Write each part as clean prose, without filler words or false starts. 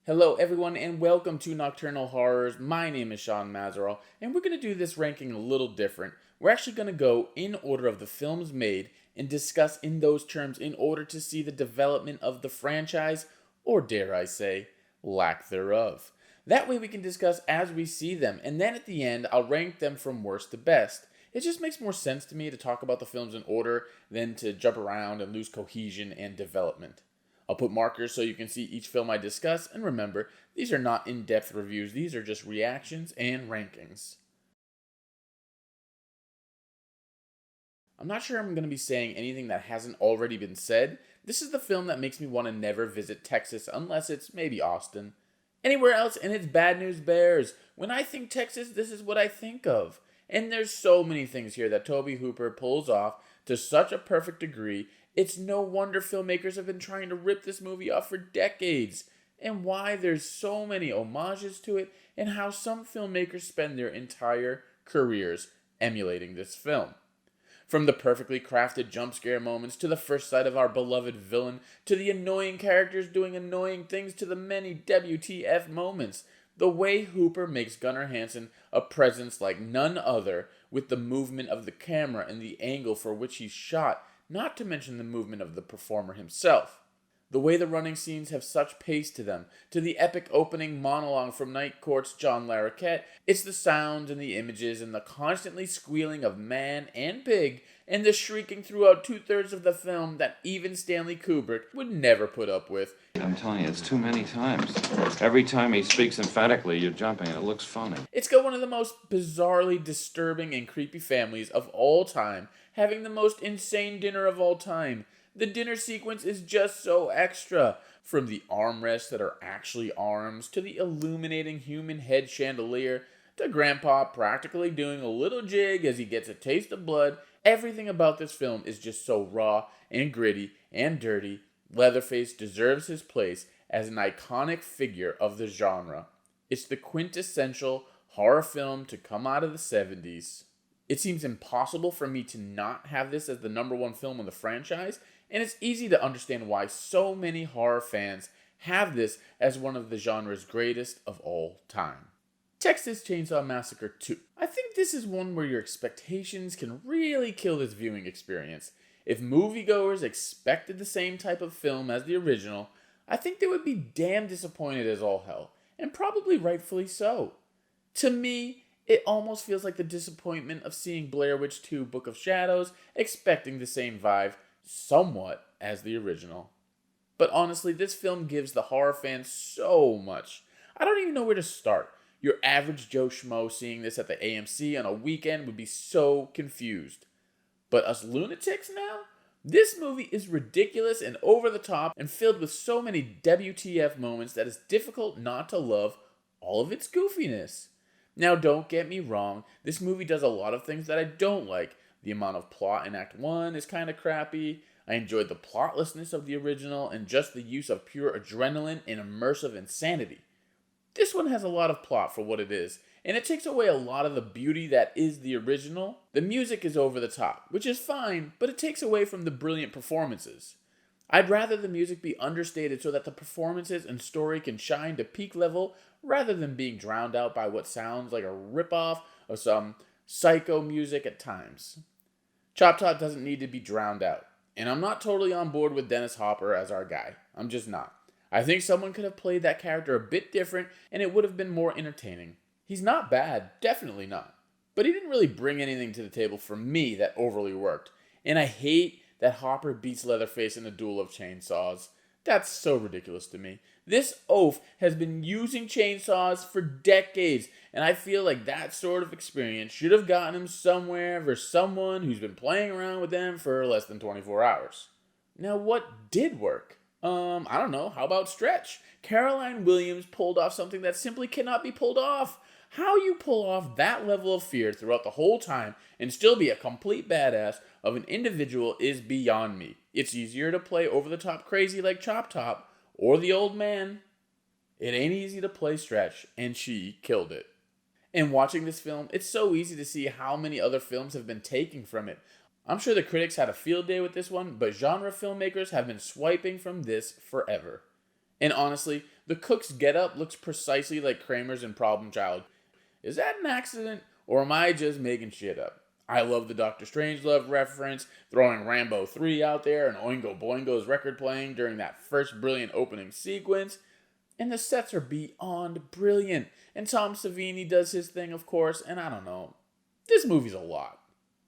Hello everyone and welcome to Nocturnal Horrors. My name is Sean Mazeral and we're going to do this ranking a little different. We're actually going to go in order of the films made and discuss in those terms in order to see the development of the franchise, or dare I say, lack thereof. That way we can discuss as we see them, and then at the end I'll rank them from worst to best. It just makes more sense to me to talk about the films in order than to jump around and lose cohesion and development. I'll put markers so you can see each film I discuss, and remember, these are not in-depth reviews, these are just reactions and rankings. I'm not sure I'm going to be saying anything that hasn't already been said. This is the film that makes me want to never visit Texas unless it's maybe Austin. Anywhere else, and it's Bad News Bears. When I think Texas, this is what I think of. And there's so many things here that Tobe Hooper pulls off to such a perfect degree. It's no wonder filmmakers have been trying to rip this movie off for decades, and why there's so many homages to it, and how some filmmakers spend their entire careers emulating this film. From the perfectly crafted jump scare moments, to the first sight of our beloved villain, to the annoying characters doing annoying things, to the many WTF moments, the way Hooper makes Gunnar Hansen a presence like none other, with the movement of the camera and the angle for which he's shot, not to mention the movement of the performer himself. The way the running scenes have such pace to them, to the epic opening monologue from Night Court's John Larroquette, it's the sounds and the images and the constantly squealing of man and pig and the shrieking throughout 2/3 of the film that even Stanley Kubrick would never put up with. I'm telling you, it's too many times. Every time he speaks emphatically, you're jumping and it looks funny. It's got one of the most bizarrely disturbing and creepy families of all time, having the most insane dinner of all time. The dinner sequence is just so extra. From the armrests that are actually arms, to the illuminating human head chandelier, to Grandpa practically doing a little jig as he gets a taste of blood, everything about this film is just so raw and gritty and dirty. Leatherface deserves his place as an iconic figure of the genre. It's the quintessential horror film to come out of the 70s. It seems impossible for me to not have this as the #1 film in the franchise, and it's easy to understand why so many horror fans have this as one of the genre's greatest of all time. Texas Chainsaw Massacre 2. I think this is one where your expectations can really kill this viewing experience. If moviegoers expected the same type of film as the original, I think they would be damn disappointed as all hell, and probably rightfully so. To me, it almost feels like the disappointment of seeing Blair Witch 2 Book of Shadows, expecting the same vibe, somewhat, as the original. But honestly, this film gives the horror fans so much. I don't even know where to start. Your average Joe Schmo seeing this at the AMC on a weekend would be so confused. But us lunatics now? This movie is ridiculous and over the top and filled with so many WTF moments that it's difficult not to love all of its goofiness. Now, don't get me wrong, this movie does a lot of things that I don't like. The amount of plot in Act 1 is kind of crappy. I enjoyed the plotlessness of the original and just the use of pure adrenaline and immersive insanity. This one has a lot of plot for what it is, and it takes away a lot of the beauty that is the original. The music is over the top, which is fine, but it takes away from the brilliant performances. I'd rather the music be understated so that the performances and story can shine to peak level rather than being drowned out by what sounds like a ripoff of some psycho music at times. Chop Top doesn't need to be drowned out, and I'm not totally on board with Dennis Hopper as our guy. I'm just not. I think someone could have played that character a bit different and it would have been more entertaining. He's not bad, definitely not. But he didn't really bring anything to the table for me that overly worked. And I hate that Hopper beats Leatherface in a duel of chainsaws. That's so ridiculous to me. This oaf has been using chainsaws for decades, and I feel like that sort of experience should have gotten him somewhere versus someone who's been playing around with them for less than 24 hours. Now, what did work? I don't know, how about Stretch? Caroline Williams pulled off something that simply cannot be pulled off. How you pull off that level of fear throughout the whole time and still be a complete badass of an individual is beyond me. It's easier to play over-the-top crazy like Chop Top or the old man. It ain't easy to play Stretch, and she killed it. And watching this film, it's so easy to see how many other films have been taking from it. I'm sure the critics had a field day with this one, but genre filmmakers have been swiping from this forever. And honestly, The cook's getup looks precisely like Kramer's in Problem Child. Is that an accident, or am I just making shit up? I love the Doctor Strangelove reference, throwing Rambo 3 out there and Oingo Boingo's record playing during that first brilliant opening sequence. And the sets are beyond brilliant. And Tom Savini does his thing, of course, and I don't know. This movie's a lot.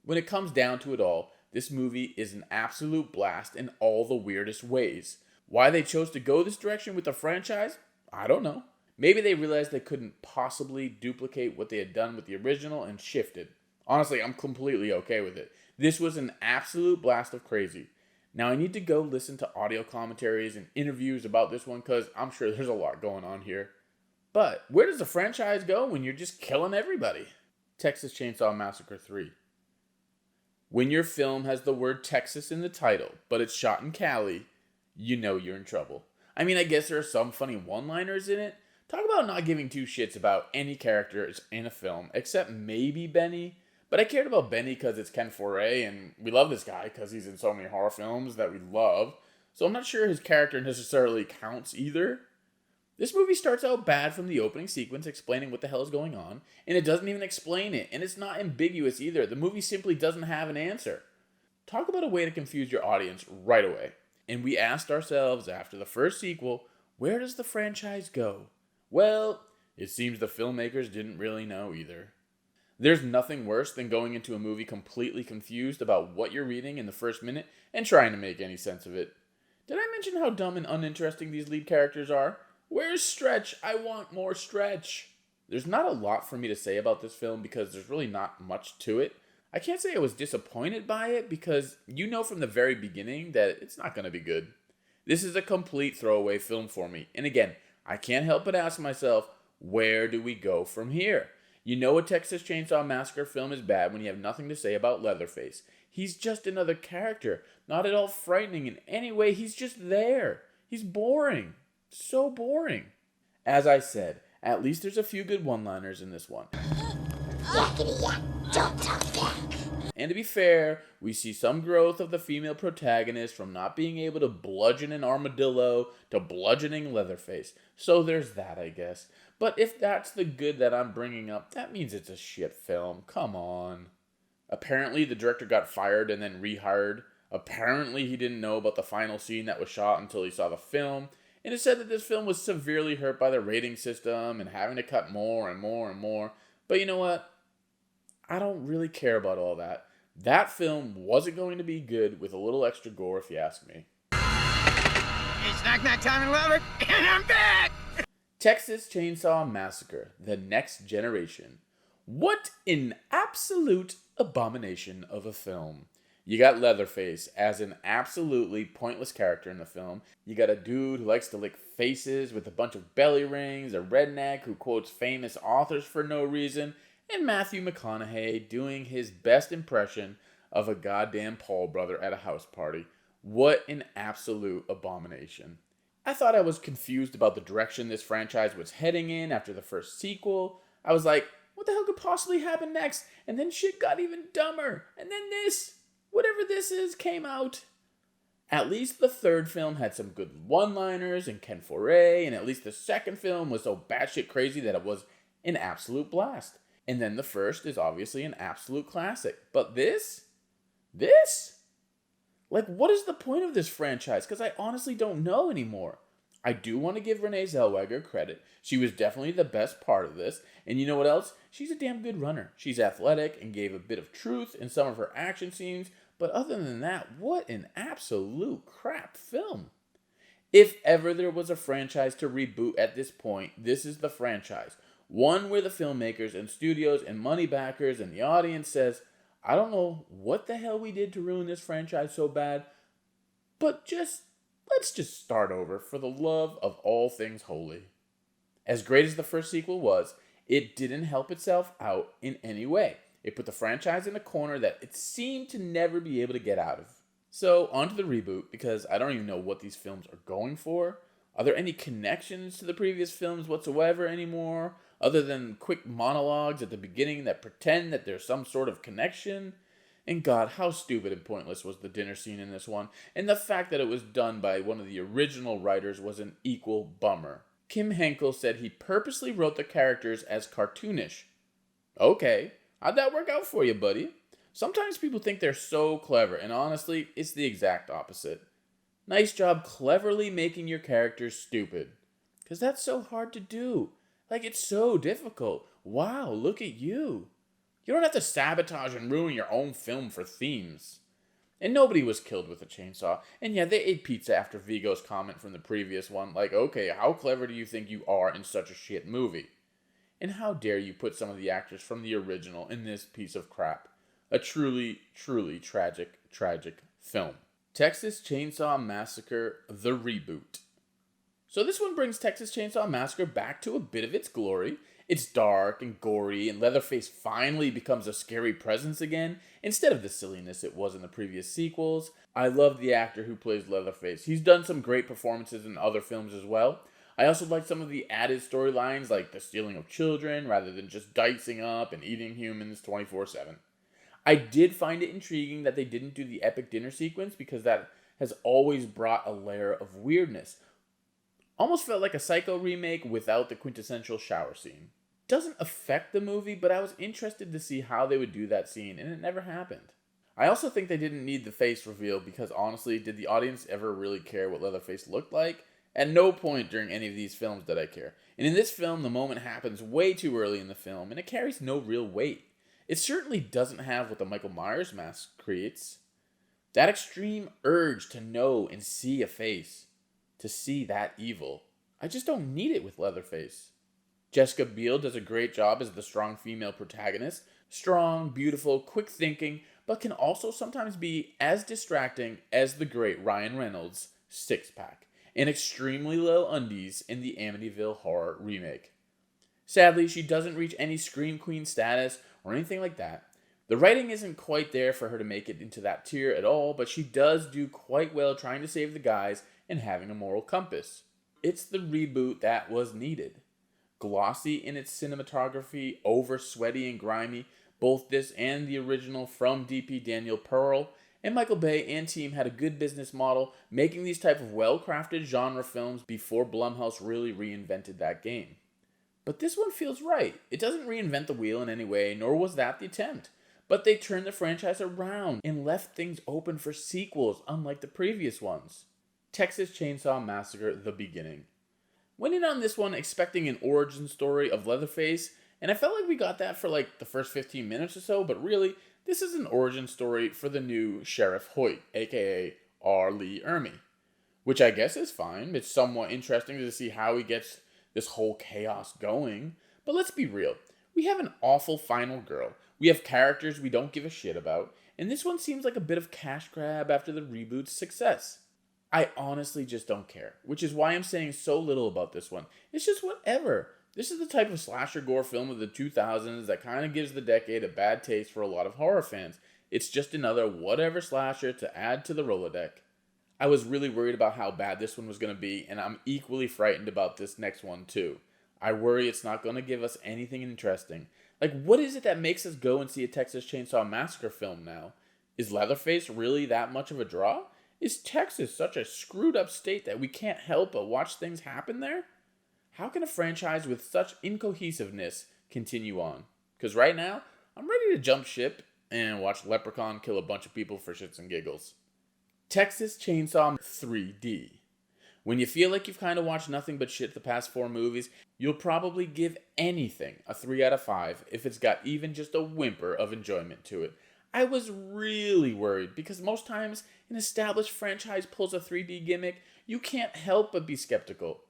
When it comes down to it all, this movie is an absolute blast in all the weirdest ways. Why they chose to go this direction with the franchise? I don't know. Maybe they realized they couldn't possibly duplicate what they had done with the original and shifted. Honestly, I'm completely okay with it. This was an absolute blast of crazy. Now I need to go listen to audio commentaries and interviews about this one because I'm sure there's a lot going on here. But where does the franchise go when you're just killing everybody? Texas Chainsaw Massacre 3. When your film has the word Texas in the title, but it's shot in Cali, you know you're in trouble. I mean, I guess there are some funny one-liners in it. Talk about not giving two shits about any characters in a film, except maybe Benny. But I cared about Benny because it's Ken Foray, and we love this guy because he's in so many horror films that we love. So I'm not sure his character necessarily counts either. This movie starts out bad from the opening sequence explaining what the hell is going on, and it doesn't even explain it, and it's not ambiguous either. The movie simply doesn't have an answer. Talk about a way to confuse your audience right away. And we asked ourselves after the first sequel, where does the franchise go? Well, it seems the filmmakers didn't really know either. There's nothing worse than going into a movie completely confused about what you're reading in the first minute and trying to make any sense of it. Did I mention how dumb and uninteresting these lead characters are? Where's Stretch? I want more Stretch. There's not a lot for me to say about this film because there's really not much to it. I can't say I was disappointed by it because you know from the very beginning that it's not going to be good. This is a complete throwaway film for me. And again, I can't help but ask myself, where do we go from here? You know a Texas Chainsaw Massacre film is bad when you have nothing to say about Leatherface. He's just another character, not at all frightening in any way. He's just there. He's boring. So boring. As I said, at least there's a few good one-liners in this one. Yakety yak, don't talk back. And to be fair, we see some growth of the female protagonist from not being able to bludgeon an armadillo to bludgeoning Leatherface. So there's that, I guess. But if that's the good that I'm bringing up, that means it's a shit film. Come on. Apparently, the director got fired and then rehired. Apparently, he didn't know about the final scene that was shot until he saw the film. And it said that this film was severely hurt by the rating system and having to cut more and more and more. But you know what? I don't really care about all that. That film wasn't going to be good with a little extra gore, if you ask me. It's knock-knock time in Lubbock, and I'm back! Texas Chainsaw Massacre, The Next Generation. What an absolute abomination of a film. You got Leatherface as an absolutely pointless character in the film. You got a dude who likes to lick faces with a bunch of belly rings, a redneck who quotes famous authors for no reason, and Matthew McConaughey doing his best impression of a goddamn Paul brother at a house party. What an absolute abomination. I thought I was confused about the direction this franchise was heading in after the first sequel. I was like, what the hell could possibly happen next? And then shit got even dumber. And then this, whatever this is, came out. At least the third film had some good one-liners and Ken Foray, and at least the second film was so batshit crazy that it was an absolute blast. And then the first is obviously an absolute classic. But this? Like, what is the point of this franchise? Because I honestly don't know anymore. I do want to give Renee Zellweger credit. She was definitely the best part of this. And you know what else? She's a damn good runner. She's athletic and gave a bit of truth in some of her action scenes. But other than that, what an absolute crap film. If ever there was a franchise to reboot at this point, this is the franchise. One where the filmmakers and studios and money backers and the audience says, I don't know what the hell we did to ruin this franchise so bad, but let's just start over for the love of all things holy. As great as the first sequel was, it didn't help itself out in any way. It put the franchise in a corner that it seemed to never be able to get out of. So, on to the reboot, because I don't even know what these films are going for. Are there any connections to the previous films whatsoever anymore, other than quick monologues at the beginning that pretend that there's some sort of connection? And God, how stupid and pointless was the dinner scene in this one, and the fact that it was done by one of the original writers was an equal bummer. Kim Henkel said he purposely wrote the characters as cartoonish. Okay, how'd that work out for you, buddy? Sometimes people think they're so clever, and honestly, it's the exact opposite. Nice job cleverly making your characters stupid. Because that's so hard to do. Like, it's so difficult. Wow, look at you. You don't have to sabotage and ruin your own film for themes. And nobody was killed with a chainsaw. And yeah, they ate pizza after Vigo's comment from the previous one. Like, okay, how clever do you think you are in such a shit movie? And how dare you put some of the actors from the original in this piece of crap? A truly, truly tragic film. Texas Chainsaw Massacre, the reboot. So this one brings Texas Chainsaw Massacre back to a bit of its glory. It's dark and gory, and Leatherface finally becomes a scary presence again, instead of the silliness it was in the previous sequels. I love the actor who plays Leatherface. He's done some great performances in other films as well. I also like some of the added storylines, like the stealing of children, rather than just dicing up and eating humans 24/7. I did find it intriguing that they didn't do the epic dinner sequence, because that has always brought a layer of weirdness. Almost felt like a Psycho remake without the quintessential shower scene. Doesn't affect the movie, but I was interested to see how they would do that scene, and it never happened. I also think they didn't need the face reveal, because honestly, did the audience ever really care what Leatherface looked like? At no point during any of these films did I care. And in this film, the moment happens way too early in the film, and it carries no real weight. It certainly doesn't have what the Michael Myers mask creates. That extreme urge to know and see a face. To see that evil. I just don't need it with Leatherface. Jessica Biel does a great job as the strong female protagonist. Strong, beautiful, quick thinking, but can also sometimes be as distracting as the great Ryan Reynolds' six-pack and extremely low undies in the Amityville Horror remake. Sadly, she doesn't reach any Scream Queen status or anything like that. The writing isn't quite there for her to make it into that tier at all, but she does do quite well trying to save the guys and having a moral compass. It's the reboot that was needed. Glossy in its cinematography, over sweaty and grimy, both this and the original from DP Daniel Pearl, and Michael Bay and team had a good business model making these type of well-crafted genre films before Blumhouse really reinvented that game. But this one feels right. It doesn't reinvent the wheel in any way, nor was that the attempt. But they turned the franchise around and left things open for sequels, unlike the previous ones. Texas Chainsaw Massacre, The Beginning. Went in on this one expecting an origin story of Leatherface, and I felt like we got that for like the first 15 minutes or so, but really, this is an origin story for the new Sheriff Hoyt, aka R. Lee Ermey. Which I guess is fine. It's somewhat interesting to see how he gets this whole chaos going. But let's be real. We have an awful final girl. We have characters we don't give a shit about, and this one seems like a bit of cash grab after the reboot's success. I honestly just don't care, which is why I'm saying so little about this one. It's just whatever. This is the type of slasher gore film of the 2000s that kind of gives the decade a bad taste for a lot of horror fans. It's just another whatever slasher to add to the Rolodex. I was really worried about how bad this one was going to be, and I'm equally frightened about this next one too. I worry it's not going to give us anything interesting. Like, what is it that makes us go and see a Texas Chainsaw Massacre film now? Is Leatherface really that much of a draw? Is Texas such a screwed up state that we can't help but watch things happen there? How can a franchise with such incohesiveness continue on? Because right now, I'm ready to jump ship and watch Leprechaun kill a bunch of people for shits and giggles. Texas Chainsaw 3D. When you feel like you've kind of watched nothing but shit the past 4 movies, you'll probably give anything a 3 out of 5 if it's got even just a whimper of enjoyment to it. I was really worried because most times an established franchise pulls a 3D gimmick, you can't help but be skeptical.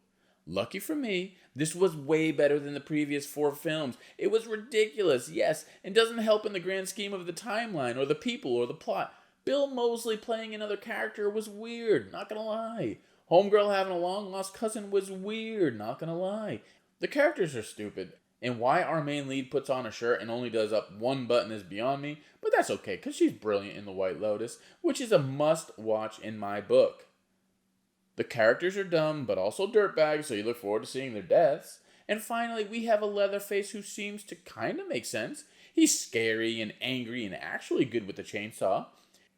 Lucky for me, this was way better than the previous 4 films. It was ridiculous, yes, and doesn't help in the grand scheme of the timeline or the people or the plot. Bill Moseley playing another character was weird, not gonna lie. Homegirl having a long-lost cousin was weird, not gonna lie. The characters are stupid, and why our main lead puts on a shirt and only does up one button is beyond me, but that's okay, because she's brilliant in The White Lotus, which is a must-watch in my book. The characters are dumb, but also dirtbags, so you look forward to seeing their deaths. And finally, we have a Leatherface who seems to kind of make sense. He's scary and angry and actually good with the chainsaw.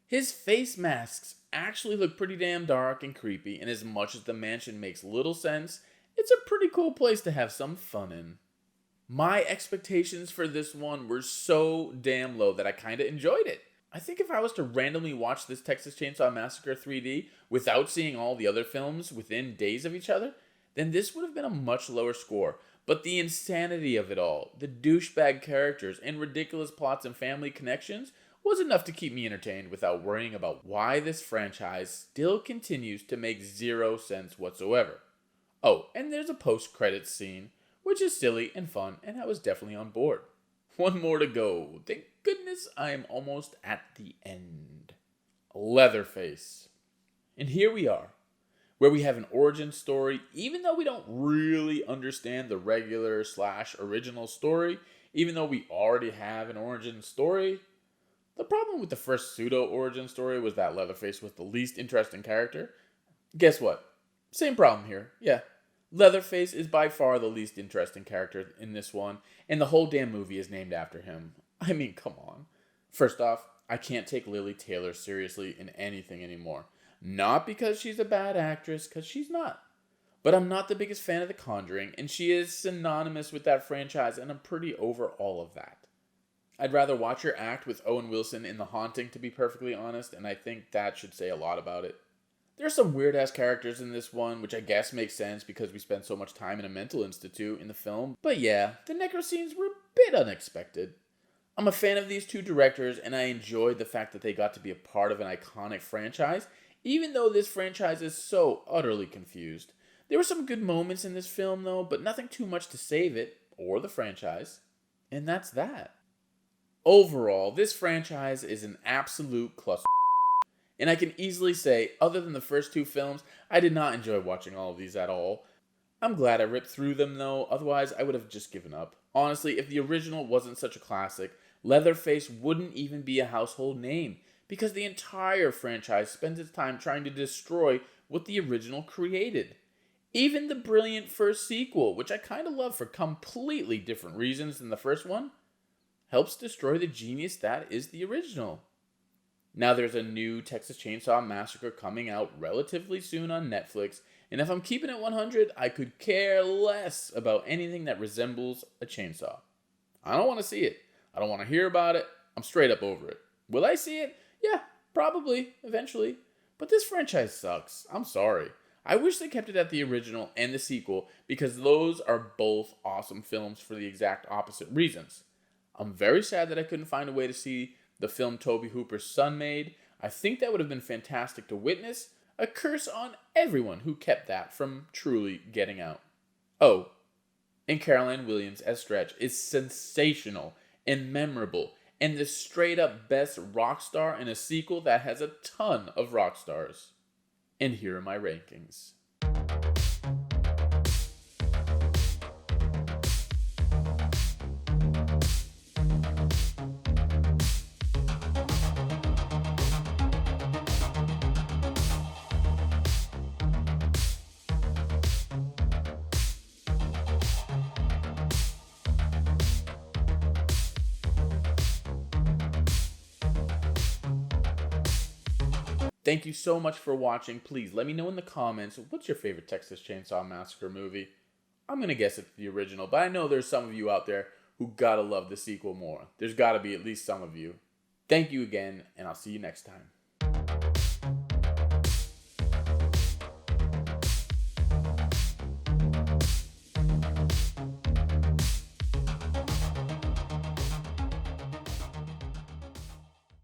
His face masks actually look pretty damn dark and creepy, and as much as the mansion makes little sense, It's a pretty cool place to have some fun in. My expectations for this one were so damn low that I kinda enjoyed it. I think if I was to randomly watch this Texas Chainsaw Massacre 3D without seeing all the other films within days of each other, then this would have been a much lower score. But the insanity of it all, the douchebag characters, and ridiculous plots and family connections was enough to keep me entertained without worrying about why this franchise still continues to make zero sense whatsoever. Oh, and there's a post-credits scene, which is silly and fun, and I was definitely on board. One more to go. Thank goodness I am almost at the end. Leatherface. And here we are, where we have an origin story, even though we don't really understand the regular / original story, even though we already have an origin story. The problem with the first pseudo-origin story was that Leatherface was the least interesting character. Guess what? Same problem here. Yeah. Leatherface is by far the least interesting character in this one, and the whole damn movie is named after him. I mean, come on. First off, I can't take Lily Taylor seriously in anything anymore. Not because she's a bad actress, because she's not. But I'm not the biggest fan of The Conjuring, and she is synonymous with that franchise, and I'm pretty over all of that. I'd rather watch her act with Owen Wilson in The Haunting, to be perfectly honest, and I think that should say a lot about it. There's some weird-ass characters in this one, which I guess makes sense because we spend so much time in a mental institute in the film. But yeah, the necro scenes were a bit unexpected. I'm a fan of these two directors, and I enjoyed the fact that they got to be a part of an iconic franchise, even though this franchise is so utterly confused. There were some good moments in this film, though, but nothing too much to save it, or the franchise. And that's that. Overall, this franchise is an absolute cluster. And I can easily say, other than the first two films, I did not enjoy watching all of these at all. I'm glad I ripped through them though, otherwise I would have just given up. Honestly, if the original wasn't such a classic, Leatherface wouldn't even be a household name, because the entire franchise spends its time trying to destroy what the original created. Even the brilliant first sequel, which I kinda love for completely different reasons than the first one, helps destroy the genius that is the original. Now there's a new Texas Chainsaw Massacre coming out relatively soon on Netflix, and if I'm keeping it 100, I could care less about anything that resembles a chainsaw. I don't want to see it. I don't want to hear about it. I'm straight up over it. Will I see it? Yeah, probably, eventually. But this franchise sucks. I'm sorry. I wish they kept it at the original and the sequel, because those are both awesome films for the exact opposite reasons. I'm very sad that I couldn't find a way to see the film Tobe Hooper's son made. I think that would have been fantastic to witness. A curse on everyone who kept that from truly getting out. Oh, and Caroline Williams as Stretch is sensational and memorable, and the straight up best rock star in a sequel that has a ton of rock stars. And here are my rankings. Thank you so much for watching. Please let me know in the comments, what's your favorite Texas Chainsaw Massacre movie? I'm going to guess it's the original, but I know there's some of you out there who gotta love the sequel more. There's gotta be at least some of you. Thank you again, and I'll see you next time.